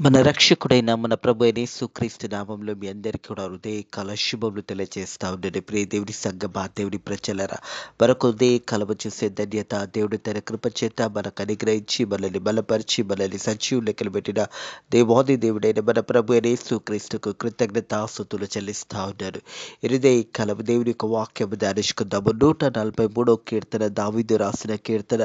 మన రక్షకుడైన మన ప్రభు అయిన యేసుక్రీస్తు నామంలో మీ అందరికీ కూడా హృదయకాల శుభములు తెలియజేస్తా ఉన్నాడు. ప్రియ దేవుని సంగమా, దేవుని ప్రజలరా, మరొక ఉదయకాలము చూసే ధన్యత దేవుడు తన కృప చేత మనకు అనుగ్రహించి మనల్ని బలపరిచి మనల్ని సజీవ లెక్కలు పెట్టిన దేవాది దేవుడైన మన ప్రభు అయిన యేసుక్రీస్తుకు కృతజ్ఞతాస్తుతులు చెల్లిస్తా ఉన్నాడు. హృదయకాలము దేవుని యొక్క వాక్యము ధ్యానించుకుందాము. 143 కీర్తన, దావీదు రాసిన కీర్తన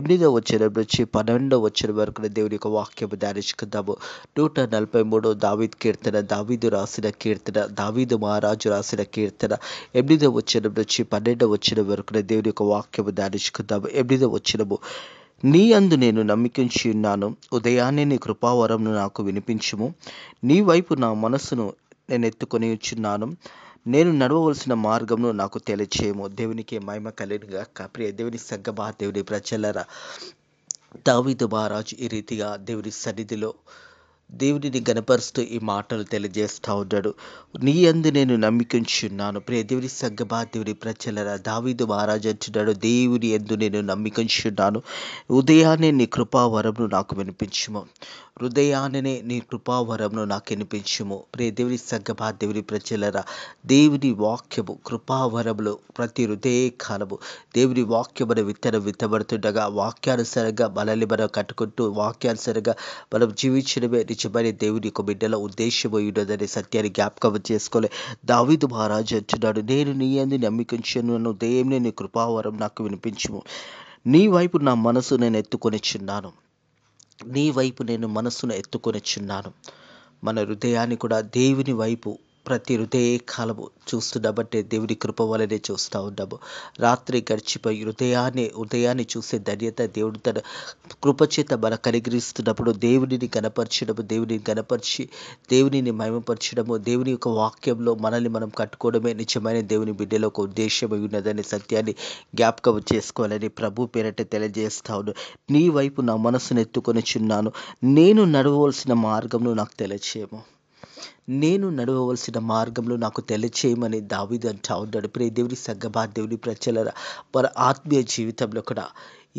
8వ వచనం నుంచి 12వ వచనం వరకు దేవుని యొక్క వాక్యము ధ్యానించుకుందాము. 143 దావీద్ కీర్తన, దావీదు రాసిన కీర్తన, దావీదు మహారాజు రాసిన కీర్తన 8వ వచనం నుంచి 12వ వచనం వరకు దేవుని యొక్క వాక్యము ధ్యానించుకుందాము. 8వ వచనము: నీ అందు నేను నమ్మికించి ఉన్నాను, ఉదయాన్నే నీ కృపావరమును నాకు వినిపించుము. నీ వైపు నా మనస్సును నేను ఎత్తుకొని వచ్చున్నాను, నేను నడవవలసిన మార్గమును నాకు తెలియచేయము. దేవునికి మహిమ కలుగునుగాక. ప్రియ దేవుని సంగమా, దేవుని ప్రజలరా, దావీదు మహారాజు ఈ రీతిగా దేవుని సన్నిధిలో దేవుడిని గనపరుస్తూ ఈ మాటలు తెలియజేస్తా ఉన్నాడు. నీ యందు నేను నమ్మికుంచున్నాను. ప్రియ దేవుని సంగమా, దేవుని ప్రజలరా, దావీదు మహారాజు అంటున్నాడు, దేవుని యందు నేను నమ్మికుంచున్నాను, ఉదయాన్నే నీ కృపావరమును నాకు వినిపించుము. హృదయాన్నే నీ కృపావరమును నాకు వినిపించుము. ప్రియ దేవుని సంగమా, దేవుని ప్రజలరా, దేవుని వాక్యము కృపావరములు ప్రతి హృదయ కాలము దేవుని వాక్యమును విత్తబడుతుండగా వాక్యానుసారంగా మనల్ని మనం కట్టుకుంటూ వాక్యానుసారంగా మనం జీవించడమే నిజమైన దేవుని యొక్క బిడ్డల ఉద్దేశం ఉన్నదనే సత్యాన్ని జ్ఞాపకం చేసుకోలే. దావీదు మహారాజు అంటున్నాడు, నేను నీ యందు నమ్మికుంచున్నాను, దేవుని నీ కృపావరం నాకు వినిపించుము. నీ వైపు నా మనసు నేను ఎత్తుకొనిచున్నాను, నీ వైపు నేను మనస్సును ఎత్తుకొనిచున్నాను. మన హృదయాన్ని కూడా దేవుని వైపు ప్రతి హృదయ కాలము చూస్తున్నామంటే దేవుని కృప వలనే చూస్తూ ఉన్నాము. రాత్రి గడిచిపోయి ఉదయాన్ని చూసే ధన్యత దేవుడు తన కృపచేత మనకు అనుగ్రహిస్తున్నప్పుడు దేవునిని గణపరచడము, దేవునిని గణపరిచి దేవునిని మహిమపరచడము, దేవుని యొక్క వాక్యంలో మనల్ని మనం కట్టుకోవడమే నిజమైన దేవుని బిడ్డలో ఒక ఉద్దేశం ఉన్నదనే సత్యాన్ని జ్ఞాపకం చేసుకోవాలని ప్రభు పేరట తెలియజేస్తా ఉన్నాను. నీ వైపు నా మనసును ఎత్తుకొనిచున్నాను, నేను నడవవలసిన మార్గంను నాకు తెలియచేయము. నేను నడవవలసిన మార్గంలో నాకు తెలియచేయమని దావీదు అంటా ఉన్నాడు. ప్రియ దేవుని సంగమా, దేవుని ప్రజలరా, మన ఆత్మీయ జీవితంలో కూడా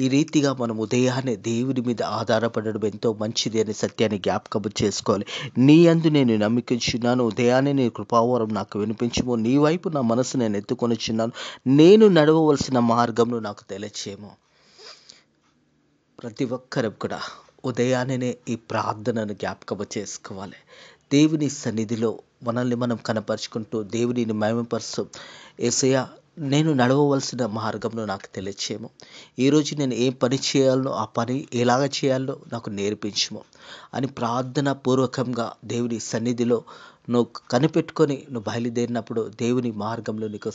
ఈ రీతిగా మనం ఉదయాన్నే దేవుని మీద ఆధారపడడం ఎంతో మంచిది అనే సత్యాన్ని జ్ఞాపకం చేసుకోవాలి. నీ యందు నేను నమ్మికుంచున్నాను, ఉదయాన్నే నీ కృపావరం నాకు వినిపించుము. నీ వైపు నా మనసు నేను ఎత్తుకొనిచున్నాను, నేను నడవవలసిన మార్గంను నాకు తెలియచేయము. ప్రతి ఒక్కరం కూడా ఉదయాన్నే ఈ ప్రార్థనను జ్ఞాపకం చేసుకోవాలి. దేవుని సన్నిధిలో మనల్ని మనం కనపరుచుకుంటూ దేవునిని మహిమపరుస్తూ, యేసయ్యా నేను నడవవలసిన మార్గంలో నాకు తెలియచేయము. ఈరోజు నేను ఏ పని చేయాలనో ఆ పని ఎలాగ చేయాలో నాకు నేర్పించుము అని ప్రార్థన పూర్వకంగా దేవుని సన్నిధిలో నువ్వు కనిపెట్టుకొని నువ్వు బయలుదేరినప్పుడు దేవుని మార్గంలో నీకు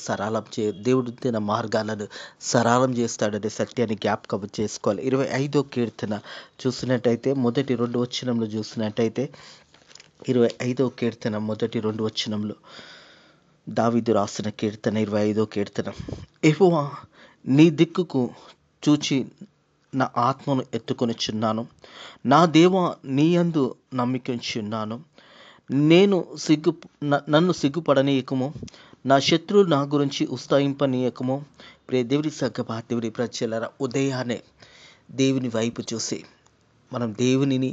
దేవుడు తన మార్గాలను సరళం చేస్తాడనే సత్యాన్ని జ్ఞాపకం చేసుకోవాలి. 25వ కీర్తన చూసినట్టయితే మొదటి 2 వచనంలో చూసినట్టయితే 25వ కీర్తన మొదటి 2 వచనంలో దావీదు రాసిన కీర్తన 25వ కీర్తన: యెహోవా నీ దిక్కుకు చూచి నా ఆత్మను ఎత్తుకొనిచున్నాను, నా దేవా నీ యందు నమ్మికుంచున్నాను. నన్ను సిగ్గుపడనీయకము, నా శత్రువులు నా గురించి ఉత్సాహింపనీయకము. ప్రియ దేవుని సంగమా, దేవుని ప్రజలరా, ఉదయాన్నే దేవుని వైపు చూసి మనం దేవునిని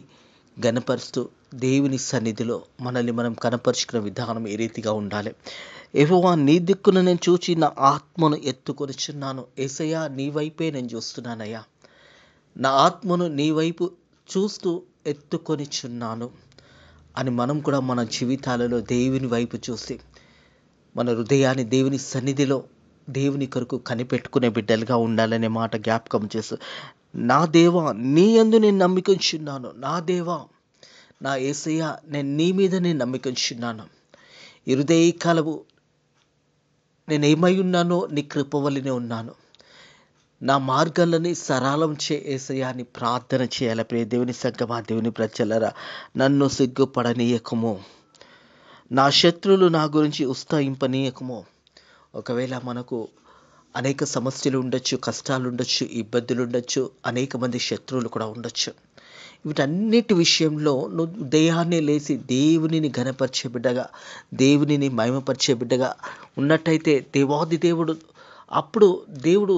గణపరుస్తూ దేవుని సన్నిధిలో మనల్ని మనం కనపరుచుకున్న విధానం ఏ రీతిగా ఉండాలి. యెహోవా నీ దిక్కును నేను చూచి నా ఆత్మను ఎత్తుకొనిచున్నాను. యేసయ్యా నీ వైపే నేను చూస్తున్నానయ్యా, నా ఆత్మను నీ వైపు చూస్తూ ఎత్తుకొనిచున్నాను అని మనం కూడా మన జీవితాలలో దేవుని వైపు చూసి మన హృదయాన్ని దేవుని సన్నిధిలో దేవుని కొరకు కనిపెట్టుకునే బిడ్డలుగా ఉండాలనే మాట జ్ఞాపకం చేస్తూ, నా దేవా నీ యందు నేను నమ్మికుంచున్నాను, నా దేవా నా యేసయ్యా నేను నీ మీద నేను నమ్మికుంచున్నాను. ఈ హృదయకాలము నేను ఏమై ఉన్నానో నీ కృప వల్లనే ఉన్నాను, నా మార్గాలని సరళం యేసయ్యా అని ప్రార్థన చేయాలి. ప్రియ దేవుని సంగమా, దేవుని ప్రజలరా, నన్ను సిగ్గుపడనీయకము, నా శత్రువులు నా గురించి ఉత్సాహింపనీయకము. ఒకవేళ మనకు అనేక సమస్యలు ఉండొచ్చు, కష్టాలు ఉండొచ్చు, ఇబ్బందులు ఉండొచ్చు, అనేక మంది శత్రువులు కూడా ఉండొచ్చు. వీటన్నిటి విషయంలో నువ్వు ఉదయాన్నే లేచి దేవునిని ఘనపరిచే బిడ్డగా, దేవునిని మహిమపరిచే బిడ్డగా ఉన్నట్టయితే దేవాది దేవుడు అప్పుడు దేవుడు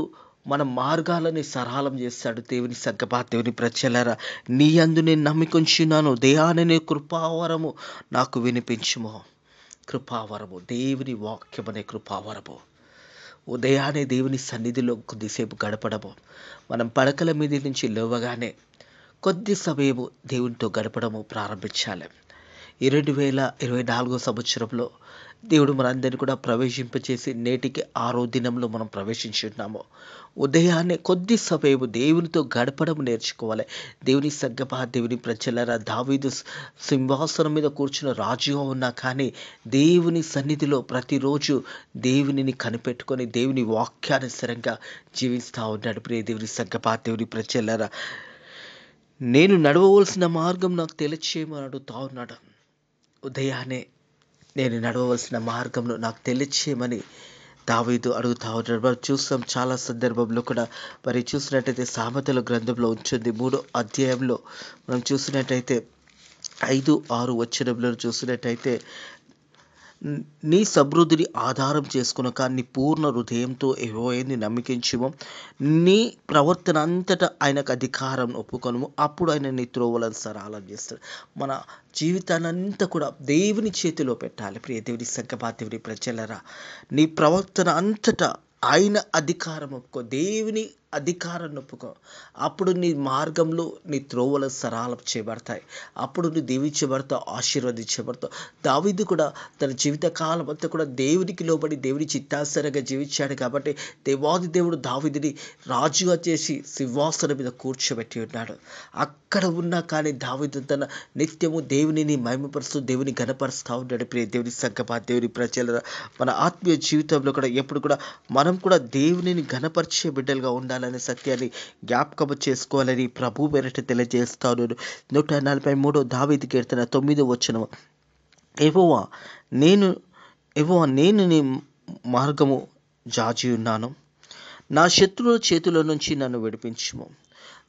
మన మార్గాలని సరళం చేస్తాడు. దేవుని సంగమా, దేవుని ప్రజలారా, నీ యందు నేను నమ్మికొంచున్నాను, దయాననే కృపావరము నాకు వినిపించుము. కృపావరము, దేవుని వాక్యం అనే కృపావరము. ఉదయాన్నే దేవుని సన్నిధిలో కొద్దిసేపు గడపడము, మనం పడకల మీద నుంచి లేవగానే కొద్ది సమయము దేవునితో గడపడము ప్రారంభించాలి. ఈ 2024 సంవత్సరంలో దేవుడు మనందరినీ కూడా ప్రవేశింపచేసి నేటికి 6వ దినంలో మనం ప్రవేశించున్నాము. ఉదయాన్నే కొద్ది సమయము దేవునితో గడపడం నేర్చుకోవాలి. దేవుని సంగమా, దేవుని ప్రజలారా, దావీదు సింహాసనం మీద కూర్చున్న రాజుగా ఉన్నా కానీ దేవుని సన్నిధిలో ప్రతిరోజు దేవునిని కనిపెట్టుకొని దేవుని వాక్యానుసారంగా జీవిస్తూ ఉన్నాడు. ప్రియ దేవుని సంగమా, దేవుని ప్రజలారా, నేను నడవవలసిన మార్గం నాకు తెలియచేయమని అడుగుతా ఉన్నాడు. ఉదయాన్నే నేను నడవవలసిన మార్గంలో నాకు తెలియచేయమని దావీదు అడుగుతా ఉన్నాడు. మనం చూస్తాం చాలా సందర్భంలో కూడా. మరి చూసినట్టయితే సామెతల గ్రంథంలో ఉంటుంది 3వ అధ్యాయంలో మనం చూసినట్టయితే 5-6 వచనంలో చూసినట్టయితే, నీ సమృద్ధిని ఆధారం చేసుకునక నీ పూర్ణ హృదయంతో యెహోవాను నమ్మికించుము, నీ ప్రవర్తన అంతటా ఆయనకు అధికారం ఒప్పుకొనుము, అప్పుడు ఆయన నీ త్రోవలను సరళం చేస్తాడు. మన జీవితాన్ని అంతా కూడా దేవుని చేతిలో పెట్టాలి. ప్రియ దేవుని సంగమా, దేవుని ప్రజలారా, నీ ప్రవర్తన అంతటా ఆయన అధికారం ఒప్పుకో, దేవుని అధికారాన్ని ఒప్పుకో. అప్పుడు నీ మార్గంలో నీ త్రోవలు సరళం చేయబడతాయి. అప్పుడు నువ్వు దీవించబడతావు, ఆశీర్వదించబడతావు. దావీదు కూడా తన జీవితకాలం అంతా కూడా దేవునికి లోబడి దేవుని చిత్తానుసారంగా జీవించాడు కాబట్టి దేవాది దేవుడు దావీదుని రాజుగా చేసి సింహాసనం మీద కూర్చోబెట్టి ఉన్నాడు. అక్కడ ఉన్నా కానీ దావీదు తన నిత్యము దేవునిని మహిమపరుస్తూ దేవుని ఘనపరుస్తూ ఉన్నాడు. ప్రియ దేవుని సంగమా, దేవుని ప్రజల మన ఆత్మీయ జీవితంలో కూడా ఎప్పుడు కూడా మనం కూడా దేవునిని ఘనపరిచే బిడ్డలుగా ఉండాలనే సత్యాన్ని జ్ఞాపకం చేసుకోవాలని ప్రభు పేరిట తెలియజేస్తాను. 143 దావీదు కీర్తన 9వ వచనం, యెహోవా నేను నీ మార్గము జాచి ఉన్నాను, నా శత్రువుల చేతుల నుంచి నన్ను విడిపించుము.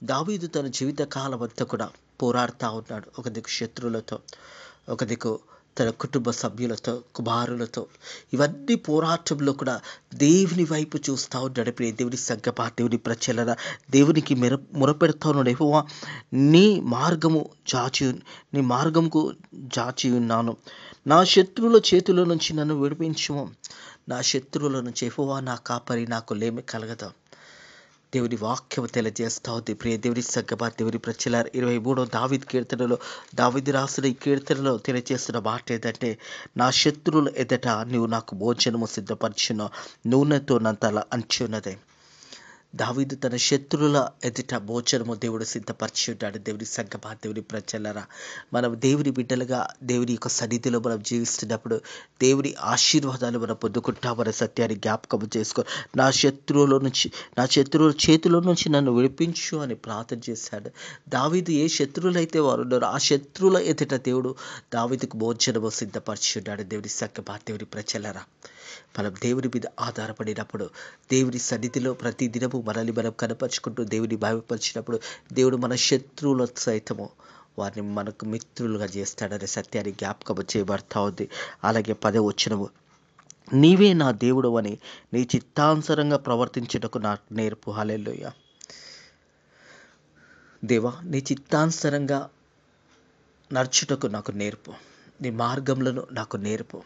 దావీదు తన జీవిత కాలం అంతా కూడా పోరాడుతూ ఉన్నాడు. ఒక దిక్కు శత్రువులతో, ఒక దిక్కు తన కుటుంబ సభ్యులతో, కుమారులతో. ఇవన్నీ పోరాటంలో కూడా దేవుని వైపు చూస్తూ ఉన్నాడు. ప్రియ దేవుని సంగమా, దేవుని ప్రజలారా, దేవునికి మొరపెడతా ఉన్నాడు. యెహోవా నీ మార్గముకు జాచి ఉన్నాను, నా శత్రువుల చేతుల నుంచి నన్ను విడిపించుము. నా శత్రువుల నుంచి యెహోవా నా కాపరి, నాకు లేమి కలగదు. దేవుని వాక్యం తెలియజేస్తా ఉంది. ప్రియ దేవుని సంగమా, దేవుని ప్రజలారా, 23వ దావీదు కీర్తనలో దావీదు రాసిన ఈ కీర్తనలో తెలియజేస్తున్న మాట ఏంటంటే, నా శత్రువుల ఎదుట నువ్వు నాకు భోజనము సిద్ధపరిచిన నూనెతో నంతలా అంచున్నదే. దావీదు తన శత్రువుల ఎదుట భోజనము దేవుడు సిద్ధపరిచి ఉన్నాడు. దేవుని సంగమా, దేవుని ప్రజలారా, మనం దేవుని బిడ్డలుగా దేవుని యొక్క సన్నిధిలో మనం జీవిస్తున్నప్పుడు దేవుని ఆశీర్వాదాలు మనం పొందుకుంటామనే సత్యాన్ని జ్ఞాపకం చేసుకో. నా శత్రువుల చేతిలో నుంచి నన్ను విడిపించు అని ప్రార్థన చేశాడు. దావీదు ఏ శత్రువులు అయితే వారు ఉన్నారో ఆ శత్రువుల ఎదుట దేవుడు దావీదుకు భోజనము సిద్ధపరిచి ఉన్నాడు. దేవుని సంగమా, దేవుని ప్రజలారా, మనం దేవుని మీద ఆధారపడినప్పుడు దేవుని సన్నిధిలో ప్రతి దినము మనల్ని మనం కనపరుచుకుంటూ దేవుని భయపరిచినప్పుడు దేవుడు మన శత్రువుల సైతము వారిని మనకు మిత్రులుగా చేస్తాడనే సత్యాన్ని జ్ఞాపకం చేయబడతా ఉంది. అలాగే 10వ వచనము, నీవే నా దేవుడు అని నీ చిత్తానుసారంగా ప్రవర్తించుటకు నాకు నేర్పు. హల్లెలూయా. దేవా, నీ చిత్తానుసారంగా నడుచుటకు నాకు నేర్పు, నీ మార్గములను నాకు నేర్పు.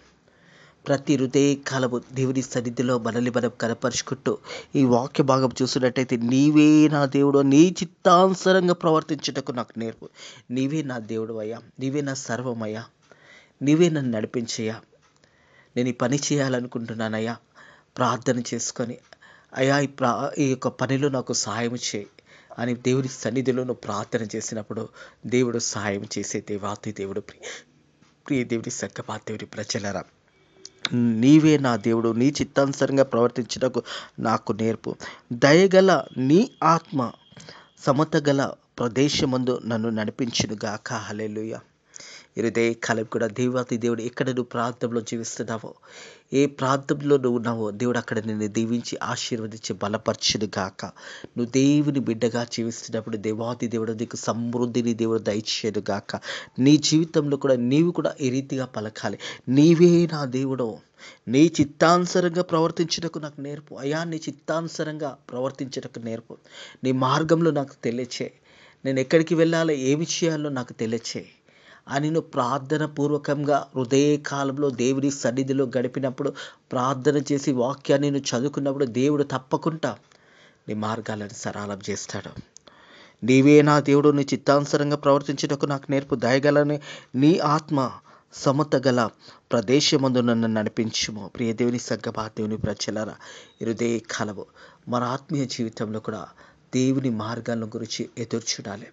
ప్రతి హృదయ కాలము దేవుని సన్నిధిలో మనల్ని మనం కనపరుచుకుంటూ ఈ వాక్య భాగం చూసినట్టయితే, నీవే నా దేవుడు, నీ చిత్తానుసారంగా ప్రవర్తించుటకు నాకు నేర్పు. నీవే నా దేవుడు అయ్యా, నీవే నా సర్వమయ్యా, నీవే నన్ను నడిపించయ్యా. నేను ఈ పని చేయాలనుకుంటున్నానయ్యా. ప్రార్థన చేసుకొని అయ్యా ఈ యొక్క పనిలో నాకు సహాయం చేయి అని దేవుని సన్నిధిలో నువ్వు ప్రార్థన చేసినప్పుడు దేవుడు సహాయం చేసే దేవాతి దేవుడు. ప్రియ దేవుని సంగమా, దేవుని ప్రజలారా, నీవే నా దేవుడు, నీ చిత్తానుసారంగా ప్రవర్తించుటకు నాకు నేర్పు. దయగల నీ ఆత్మ సమతగల ప్రదేశమందు నన్ను నడిపించునుగాక. హల్లెలూయా. హృదయ కాలం కూడా దేవాతి దేవుడు ఎక్కడ నువ్వు ప్రాంతంలో జీవిస్తున్నావో, ఏ ప్రాంతంలో నువ్వు ఉన్నావో దేవుడు అక్కడ నిన్ను దీవించి ఆశీర్వదించి బలపరచును గాక. నువ్వు దేవుని బిడ్డగా జీవిస్తున్నప్పుడు దేవాతి దేవుడు నీకు సమృద్ధిని దేవుడు దయచేయను గాక. నీ జీవితంలో కూడా నీవు కూడా ఈ రీతిగా పలకాలి, నీవే నా దేవుడు, నీ చిత్తానుసారంగా ప్రవర్తించుటకు నాకు నేర్పు అయ్యా, నీ చిత్తానుసారంగా ప్రవర్తించుటకు నేర్పు. నీ మార్గంలో నాకు తెలియచేయి. నేను ఎక్కడికి వెళ్ళాలో, ఏ విషయాల్లో నాకు తెలియచేయి అని నువ్వు ప్రార్థన పూర్వకంగా హృదయకాలంలో దేవుని సన్నిధిలో గడిపినప్పుడు, ప్రార్థన చేసి వాక్యాన్ని నువ్వు చదువుకున్నప్పుడు దేవుడు తప్పకుండా నీ మార్గాలను సరళం చేస్తాడు. నీవే నా దేవుడు, నీ చిత్తానుసారంగా ప్రవర్తించుటకు నాకు నేర్పు. దయగలని నీ ఆత్మ సమత గల ప్రదేశమందు నన్ను నడిపించుము. ప్రియ దేవుని సంగమా, దేవుని ప్రజలారా, హృదయ కలవు మన ఆత్మీయ జీవితంలో కూడా దేవుని మార్గాల గురించి ఎదురు చూడాలి.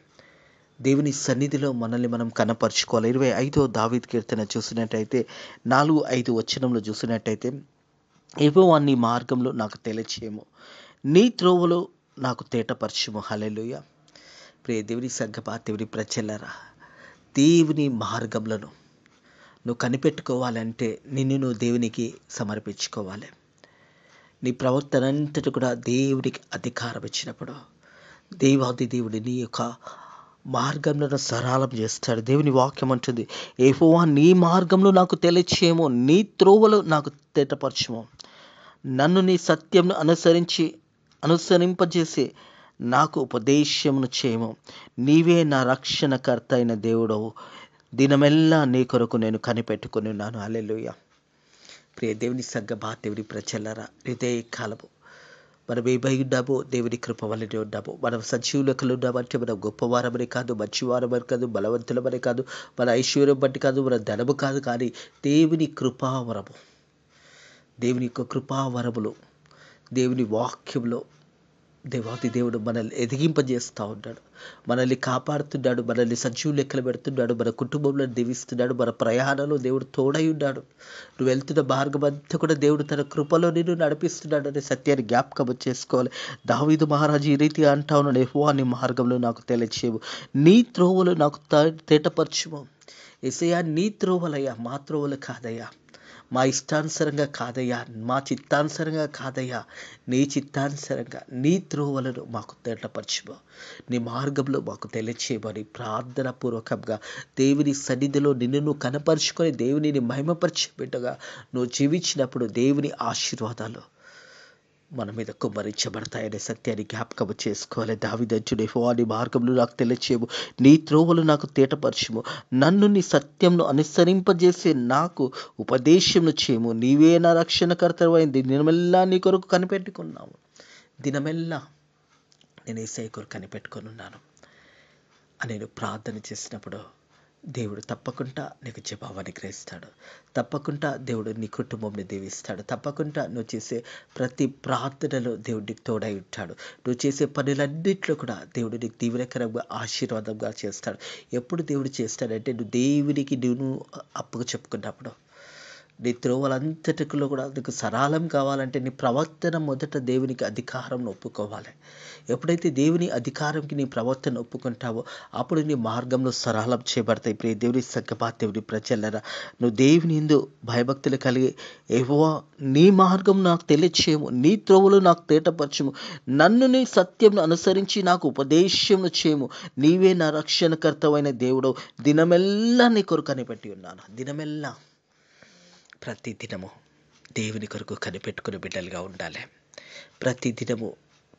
దేవుని సన్నిధిలో మనల్ని మనం కనపరుచుకోవాలి. 25వ దావీదు కీర్తన చూసినట్టయితే 4-5 వచనంలో చూసినట్టయితే, యెహోవా నీ మార్గంలో నాకు తెలియచేయము, నీ త్రోవలో నాకు తేటపరచుము. హల్లెలూయా. ప్రియ దేవుని సంగమా, దేవుని ప్రజలారా, దేవుని మార్గంలను నువ్వు కనిపెట్టుకోవాలంటే నిన్ను నువ్వు దేవునికి సమర్పించుకోవాలి. నీ ప్రవర్తన అంతటి కూడా దేవునికి అధికారం ఇచ్చినప్పుడు దేవాది దేవుడు నీ యొక్క మార్గంలో సరళం చేస్తాడు. దేవుని వాక్యం అంటుంది, యెహోవా నీ మార్గంలో నాకు తెలియచేయము, నీ త్రోవలో నాకు తేటపరచుము. నన్ను నీ సత్యంను అనుసరింపజేసి నాకు ఉపదేశమును చేయము. నీవే నా రక్షణకర్త అయిన దేవుడవు, దినమెల్లా నీ కొరకు నేను కనిపెట్టుకుని ఉన్నాను. హల్లెలూయా. ప్రియ దేవుని సంగమా, దేవుని ప్రజలారా, హృదయ కాలము మనం ఏమై ఉన్నామో దేవుని కృప వల్లనే ఉన్నాము. మనం సజీవులకలు ఉన్నామంటే మనం గొప్పవారమని కాదు, మంచివారమని కాదు, బలవంతులమని కాదు, మన ఐశ్వర్యం బట్టి కాదు, మన ధనము కాదు, కానీ దేవుని కృపావరము, దేవుని యొక్క కృపావరములు, దేవుని వాక్యంలో దేవాది దేవుడు మనల్ని ఎదిగింపజేస్తూ ఉన్నాడు, మనల్ని కాపాడుతున్నాడు, మనల్ని సజీవ లెక్కలు పెడుతున్నాడు, మన కుటుంబంలో దీవిస్తున్నాడు, మన ప్రయాణంలో దేవుడు తోడై ఉన్నాడు. నువ్వు వెళ్తున్న మార్గం అంతా కూడా దేవుడు తన కృపలో నిన్ను నడిపిస్తున్నాడు అనే సత్యాన్ని జ్ఞాపకం చేసుకోవాలి. దావీదు మహారాజు ఈ రీతి అంటా ఉన్నాడు, యెహోవా నీ మార్గంలో నాకు తెలియచేయము, నీ త్రోవలు నాకు తేటపరచుము. యేసయ్యా, నీ త్రోవలయ్యా, మా త్రోవలు కాదయ్యా, మా ఇష్టానుసారంగా కాదయ్యా, మా చిత్తానుసారంగా కాదయ్యా, నీ చిత్తానుసారంగా నీ త్రోవలను మాకు తేటపరచుము, నీ మార్గంలో మాకు తెలియచేయమని ప్రార్థన పూర్వకంగా దేవుని సన్నిధిలో నిన్ను నువ్వు కనపరుచుకొని దేవునిని మహిమపరిచే బిడ్డగా నువ్వు జీవించినప్పుడు దేవుని ఆశీర్వాదాలు మన మీద కుమ్మరించబడతాయనే సత్యాన్ని జ్ఞాపకం చేసుకోవాలి. దావీదంటుడు, యెహోవా నీ మార్గంలో నాకు తెలియచేయము, నీ త్రోవలు నాకు తేటపరచుము, నన్ను నీ సత్యంను అనుసరింపజేసే నాకు ఉపదేశమును చేయము. నీవే నా రక్షణకర్తవైంది, దినమెల్లా నీ కొరకు కనిపెట్టుకున్నాము. దినమెల్లా నేను యేసయ్య కొరకు కనిపెట్టుకొని ఉన్నాను అని నేను ప్రార్థన చేసినప్పుడు దేవుడు తప్పకుండా నీకు జవాబు అనుగ్రహిస్తాడు. తప్పకుండా దేవుడు నీ కుటుంబంని దీవిస్తాడు. తప్పకుండా నువ్వు చేసే ప్రతి ప్రార్థనలో దేవుడు నీకు తోడై ఉంటాడు. నువ్వు చేసే పనులన్నింటిలో కూడా దేవుడు నీకు దీవెనకరంగా ఆశీర్వాదంగా చేస్తాడు. ఎప్పుడు దేవుడు చేస్తాడంటే నువ్వు దేవునికి నువ్వు అప్పుగా చెప్పుకున్నప్పుడు. నీ త్రోవలంతటిలో కూడా నీకు సరళం కావాలంటే నీ ప్రవర్తన మొదట దేవునికి అధికారం ఒప్పుకోవాలి. ఎప్పుడైతే దేవుని అధికారంకి నీ ప్రవర్తన ఒప్పుకుంటావో అప్పుడు నీ మార్గంలో సరళం చేయబడతాయి. ప్రియ దేవుని సంగమా, దేవుని ప్రజలారా, నువ్వు దేవుని యందు భయభక్తులు కలిగి యెహోవా నీ మార్గం నాకు తెలియచేయము, నీ త్రోవలు నాకు తేటపరచుము, నన్ను నీ సత్యంను అనుసరించి నాకు ఉపదేశమును చేయము, నీవే నా రక్షణకర్తవైన దేవుడు, దినమెల్లా నీ కొరకు కనిపెట్టి ఉన్నాను. దినమెల్లా ప్రతి దినము దేవుని కొరకు కనిపెట్టుకుని బిడ్డలుగా ఉండాలి. ప్రతి దినము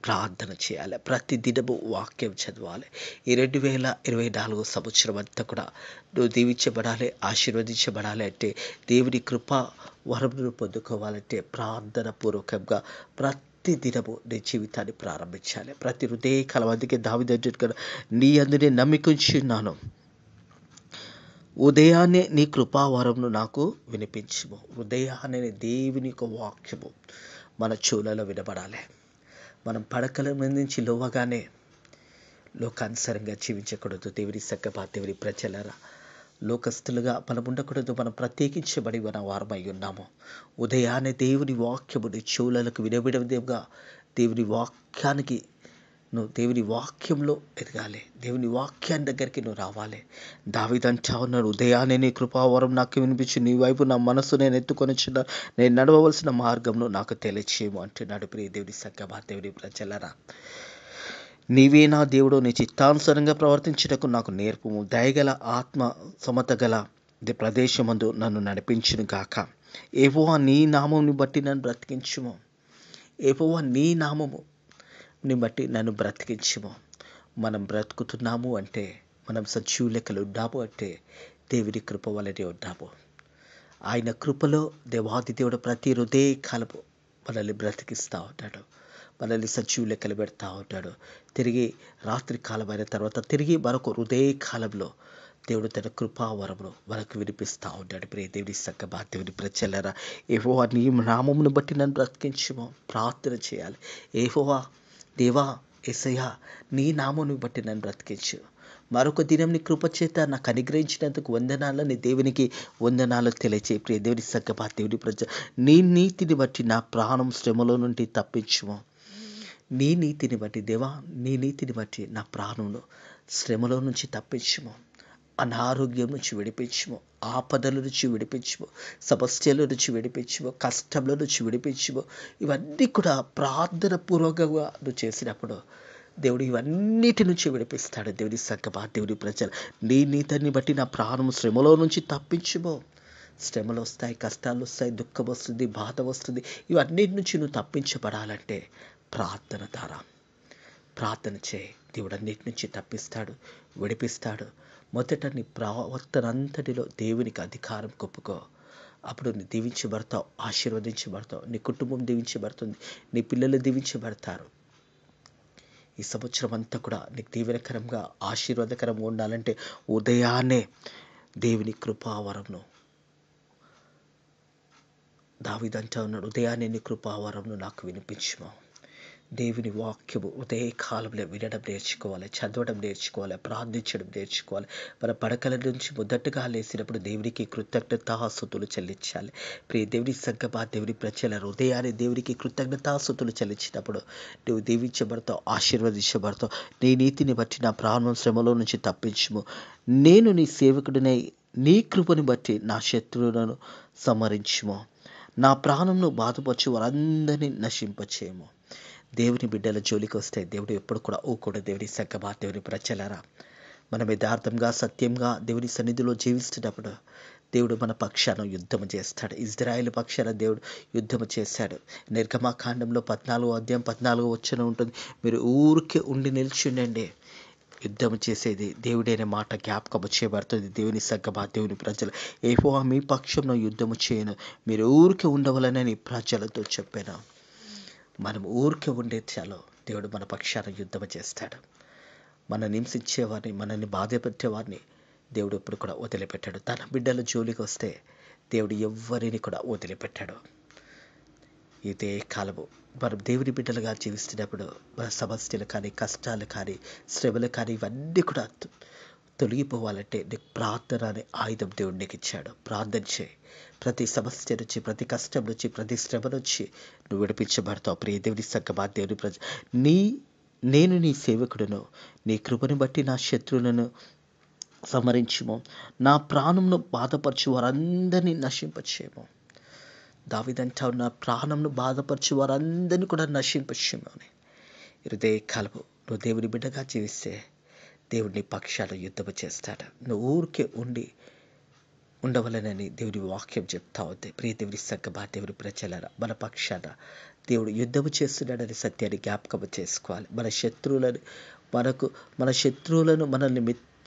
ప్రార్థన చేయాలి. ప్రతి దినము వాక్యం చదవాలి. ఈ 2024 సంవత్సరం అంతా కూడా నువ్వు దీవించబడాలి, ఆశీర్వదించబడాలి అంటే, దేవుని కృప వరమును పొందుకోవాలంటే ప్రార్థన పూర్వకంగా ప్రతి దినము నీ జీవితాన్ని ప్రారంభించాలి. ప్రతి హృదయ కాలం. అందుకే దావీదు నీ అందునే నమ్మికుంచున్నాను, ఉదయాన్నే నీ కృపావరమును నాకు వినిపించుము. ఉదయాన్నే దేవుని యొక్క వాక్యము మన చెవులలో వినబడాలి. మనం పడకల మీద నుంచి లేవగానే లోకానుసారంగా జీవించకూడదు. దేవుని సంగమా, దేవుని ప్రజలారా, లోకస్తులుగా మనం ఉండకూడదు. మనం ప్రత్యేకించబడి మన వారమై ఉన్నాము. ఉదయాన్నే దేవుని వాక్యము నీ చెవులకు వినబడేవిగా దేవుని వాక్యానికి నువ్వు దేవుని వాక్యంలో ఎదగాలి. దేవుని వాక్యాన్ని దగ్గరికి నువ్వు రావాలి. దావీదు అంటా ఉన్నాడు, ఉదయాన్నే నీ కృపావరం నాకు వినిపించి, నీ వైపు నా మనసు నేను ఎత్తుకొని వచ్చిన, నేను నడవవలసిన మార్గంను నాకు తెలియచేయము అంటున్నాడు. ప్రియ దేవుని సంగమా, దేవుని ప్రజలారా, నీవే నా దేవుడు, నీ చిత్తానుసారంగా ప్రవర్తించుటకు నాకు నేర్పుము. దయగల ఆత్మ సమత గల ప్రదేశమందు నన్ను నడిపించును గాక. యెహోవా నీ నామముని బట్టి నన్ను బ్రతికించుము. యెహోవా నీ నామముని బట్టి నన్ను బ్రతికించుము. మనం బ్రతుకుతున్నాము అంటే, మనం సజీవ లెక్కలు ఉన్నాము అంటే దేవుని కృప వలనే ఉన్నాము. ఆయన కృపలో దేవాది దేవుడు ప్రతి హృదయ కాలము మనల్ని బ్రతికిస్తూ ఉంటాడు. మనల్ని సజీవ లెక్కలు పెడతా ఉంటాడు. తిరిగి రాత్రి కాలం అయిన తర్వాత తిరిగి మరొక హృదయ కాలంలో దేవుడు తన కృపావరమును మనకు వినిపిస్తూ ఉంటాడు. ప్రియ దేవుని సంగమా, దేవుని ప్రజలారా, యెహోవా నీ నామమును బట్టి నన్ను బ్రతికించుము. ప్రార్థన చేయాలి. యెహోవా దేవా యేసయ్యా నీ నామమును బట్టి నన్ను బ్రతికించు. మరొక దినం నీ కృపచేత నాకు అనుగ్రహించినందుకు వందనాలని దేవునికి వందనాలు తెలియచేయి. ప్రియ దేవుని సంగమా, దేవుని ప్రజ, నీ నీతిని బట్టి నా ప్రాణం శ్రమలో నుండి తప్పించుము. నీ నీతిని బట్టి దేవా, నీ నీతిని బట్టి నా ప్రాణంను శ్రమలో నుంచి తప్పించుము. అనారోగ్యం నుంచి విడిపించుము. ఆపదల నుంచి విడిపించుము. సమస్యల నుంచి విడిపించుము. కష్టంల నుంచి విడిపించుము. ఇవన్నీ కూడా ప్రార్థన పూర్వకంగా నువ్వు చేసినప్పుడు దేవుడు ఇవన్నిటి నుంచి విడిపిస్తాడు. దేవుని సంగమా, దేవుని ప్రజలు, నీ నీతిని బట్టి నా ప్రాణం శ్రమలో నుంచి తప్పించుము. శ్రమలు వస్తాయి, కష్టాలు వస్తాయి, దుఃఖం వస్తుంది, బాధ వస్తుంది. ఇవన్నిటి నుంచి నువ్వు తప్పించబడాలంటే ప్రార్థన ద్వారా ప్రార్థన చేయి. దేవుడు అన్నిటి నుంచి తప్పిస్తాడు, విడిపిస్తాడు. మొదట నీ ప్రవర్తన అంతటిలో దేవునికి అధికారం కొప్పుకో. అప్పుడు నీ దీవించబడతావు, ఆశీర్వదించబడతావు. నీ కుటుంబం దీవించబడుతుంది, నీ పిల్లలు దీవించబడతారు. ఈ సంవత్సరం అంతా కూడా నీకు దీవెనకరంగా ఆశీర్వాదకరంగా ఉండాలంటే ఉదయాన్నే దేవుని కృపావరంను, దావీదు అంటా ఉన్నాడు, ఉదయాన్నే నీ కృపావరంను నాకు వినిపించుము. దేవుని వాక్యము ఉదయకాలంలో వినడం నేర్చుకోవాలి, చదవడం నేర్చుకోవాలి, ప్రార్థించడం నేర్చుకోవాలి. మన పడకల నుంచి మొదటగా లేసినప్పుడు దేవునికి కృతజ్ఞతాస్తుతులు చెల్లించాలి. ప్రియ దేవుని సంగమా, దేవుని ప్రజల, ఉదయాన్నే దేవునికి కృతజ్ఞతాస్తుతులు చెల్లించినప్పుడు నువ్వు దీవించబడతావు, ఆశీర్వదించబడతావు. నీ నీతిని బట్టి నా ప్రాణం శ్రమలో నుంచి తప్పించుము. నేను నీ సేవకుడినై నీ కృపని బట్టి నా శత్రువులను సంహరించుము. నా ప్రాణంను బాధపరచు వారందరినీ నశింపచేయము. దేవుని బిడ్డల జోలికి వస్తే దేవుడు ఎప్పుడు కూడా ఊకూడదు. దేవుని సంగమా, దేవుని ప్రజలారా, మనం యథార్థంగా సత్యంగా దేవుని సన్నిధిలో జీవిస్తున్నప్పుడు దేవుడు మన పక్షాన యుద్ధం చేస్తాడు. ఇజ్రాయేల్ పక్షాన దేవుడు యుద్ధం చేశాడు. నిర్గమాకాండంలో 14వ అధ్యాయం 14వ వచనం ఉంటుంది. మీరు ఊరికే ఉండి నిల్చుండండి, యుద్ధం చేసేది దేవుడైన మాట జ్ఞాపకం చేయబడుతుంది. దేవుని సంగమా, దేవుని ప్రజలు, యెహోవా మీ పక్షంలో యుద్ధము చేయను, మీరు ఊరికే ఉండవలనని ప్రజలతో చెప్పాను. మనం ఊరికే ఉండే చాలు, దేవుడు మన పక్షాన యుద్ధం చేస్తాడు. మనల్ని హింసించేవారిని, మనల్ని బాధ పెట్టేవారిని దేవుడు ఎప్పుడు కూడా వదిలిపెట్టాడు. తన బిడ్డల జోలికి వస్తే దేవుడు ఎవ్వరిని కూడా వదిలిపెట్టాడు. ఇదే కాలము మనం దేవుని బిడ్డలుగా జీవిస్తున్నప్పుడు మన సమస్యలు కానీ, కష్టాలు కానీ, శ్రమలు కానీ ఇవన్నీ కూడా తొలగిపోవాలంటే నీకు ప్రార్థన అనే ఆయుధం దేవుడు నీకు ఇచ్చాడు. ప్రార్థన చేయి. ప్రతి సమస్య నుంచి, ప్రతి కష్టం నుంచి, ప్రతి శ్రమ నుంచి నువ్వు విడిపించబడతావు. ప్రియ దేవుని సంగమా, దేవుని ప్రజ, నేను నీ సేవకుడును, నీ కృపను బట్టి నా శత్రువులను సంహరించుము. నా ప్రాణంను బాధపరచు వారందరినీ నశింపచేయము. దావీదు అంటాడు, నా ప్రాణంను బాధపరచు వారందరినీ కూడా నశింపచేయము అని. హృదయ కాలము నువ్వు దేవుని బిడ్డగా జీవిస్తే దేవుడిని పక్షాలు యుద్ధము చేస్తాడు. నువ్వు ఊరికే ఉండవలనని దేవుడి వాక్యం చెప్తా ఉంది. ప్రియ దేవుని సంగమా, దేవుని ప్రజలారా, మన పక్షాన దేవుడు యుద్ధము చేస్తున్నాడని సత్యాన్ని జ్ఞాపకం చేసుకోవాలి. మన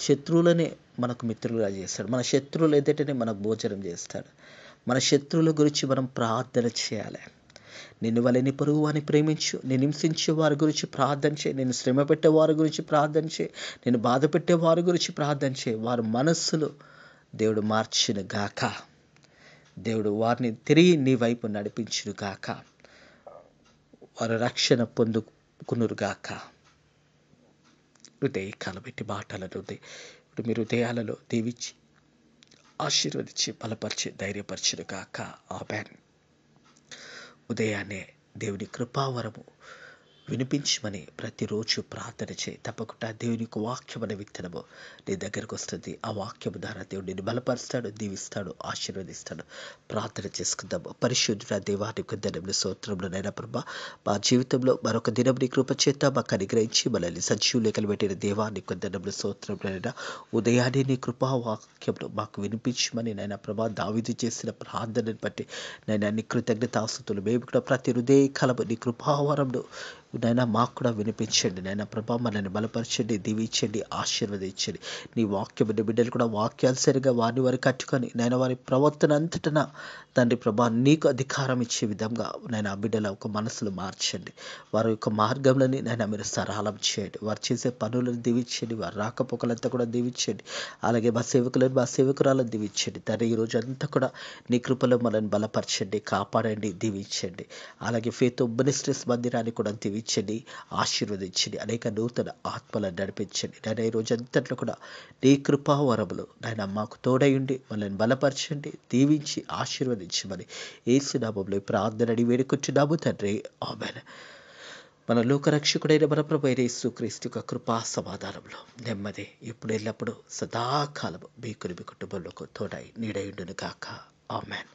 శత్రువులనే మనకు మిత్రులుగా చేస్తాడు. మన శత్రువులు ఎదుటనే మనకు భోజనం చేస్తాడు. మన శత్రువుల గురించి మనం ప్రార్థన చేయాలి. నిన్ను వలె నీ పొరుగు వారిని ప్రేమించు. నేను హింసించే వారి గురించి ప్రార్థన చేయి. నేను శ్రమ పెట్టే వారి గురించి ప్రార్థన చేయి. నేను బాధ పెట్టే వారి గురించి ప్రార్థన చేయి. వారి మనస్సులు దేవుడు మార్చును గాక. దేవుడు వారిని తిరిగి నీ వైపు నడిపించును గాక. వారు రక్షణ పొందుకునురు గాక. హృదయకాలం పెట్టి మాటలను ఇప్పుడు మీరు హృదయాలలో దీవించి ఆశీర్వదించి బలపరిచి ధైర్యపరచును గాక. ఆమేన్. ఉదయాన్నే దేవుని కృపావరము వినిపించమని ప్రతిరోజు ప్రార్థన చేయి. తప్పకుండా దేవుని వాక్యం అనే విత్తనము నీ దగ్గరకు వస్తుంది. ఆ వాక్యము ద్వారా దేవుడు నిన్ను బలపరుస్తాడు, దీవిస్తాడు, ఆశీర్వదిస్తాడు. ప్రార్థన చేసుకుందాము. పరిశుద్ధుడ దేవా, నీకు దినములు స్తోత్రములు నైనా ప్రభా. మా జీవితంలో మరొక దినం నీ కృప చేత మాకు అనుగ్రహించి మనల్ని సజీవ లెక్కలు పెట్టిన దేవా, నీకు దినములు స్తోత్రములు నైనా. ఉదయాన్నే నీ కృపా వాక్యంలో మాకు వినిపించమని నాయన ప్రభా దావీదు చేసిన ప్రార్థనని బట్టి నేను నీ కృతజ్ఞతాస్తుతులు. మేము కూడా ప్రతి హృదయ కలము నీ కృపావరంలో నాయన మాకు కూడా వినిపించండి. నాయన ప్రభా మనల్ని బలపరచండి, దీవించండి, ఆశీర్వదించండి. నీ వాక్యం బిడ్డలు కూడా వాక్యానుసరిగా వారిని వారు కట్టుకొని నాయన వారి ప్రవర్తన అంతటన తండ్రి ప్రభా నీకు అధికారం ఇచ్చే విధంగా నాయన ఆ బిడ్డల ఒక మనసులు మార్చండి. వారి యొక్క మార్గంలోని నాయన మీరు సరళం చేయండి. వారు చేసే పనులను దీవించండి, వారి రాకపోకలంతా కూడా దీవించండి. అలాగే మా సేవకులను మా సేవకురాలను దీవించండి. తండ్రి ఈ రోజు అంతా కూడా నీ కృపలో మనల్ని బలపరచండి, కాపాడండి, దీవించండి. అలాగే ఫేత్ మినిస్ట్రీస్ మందిరాన్ని కూడా దీవించండి, ఆశీర్వదించండి. అనేక నూతన ఆత్మలను నడిపించండి. నాయన ఈ రోజు అంతట్లో కూడా నీ కృపావరములు నాయన మాకు తోడయుండి మనల్ని బలపరచండి, దీవించి ఆశీర్వదించమని యేసు నామములో ప్రార్థన అడిగి వేడుకుంటున్నాము తండ్రి. ఆమేన్. మన లోకరక్షకుడైన మన ప్రభు అయిన యేసుక్రీస్తు యొక్క కృపా సమాధానంలో నెమ్మది ఇప్పుడు ఎల్లప్పుడూ సదాకాలము మీ కుటుంబంలో తోడై నీడయుండును గాక. ఆమేన్.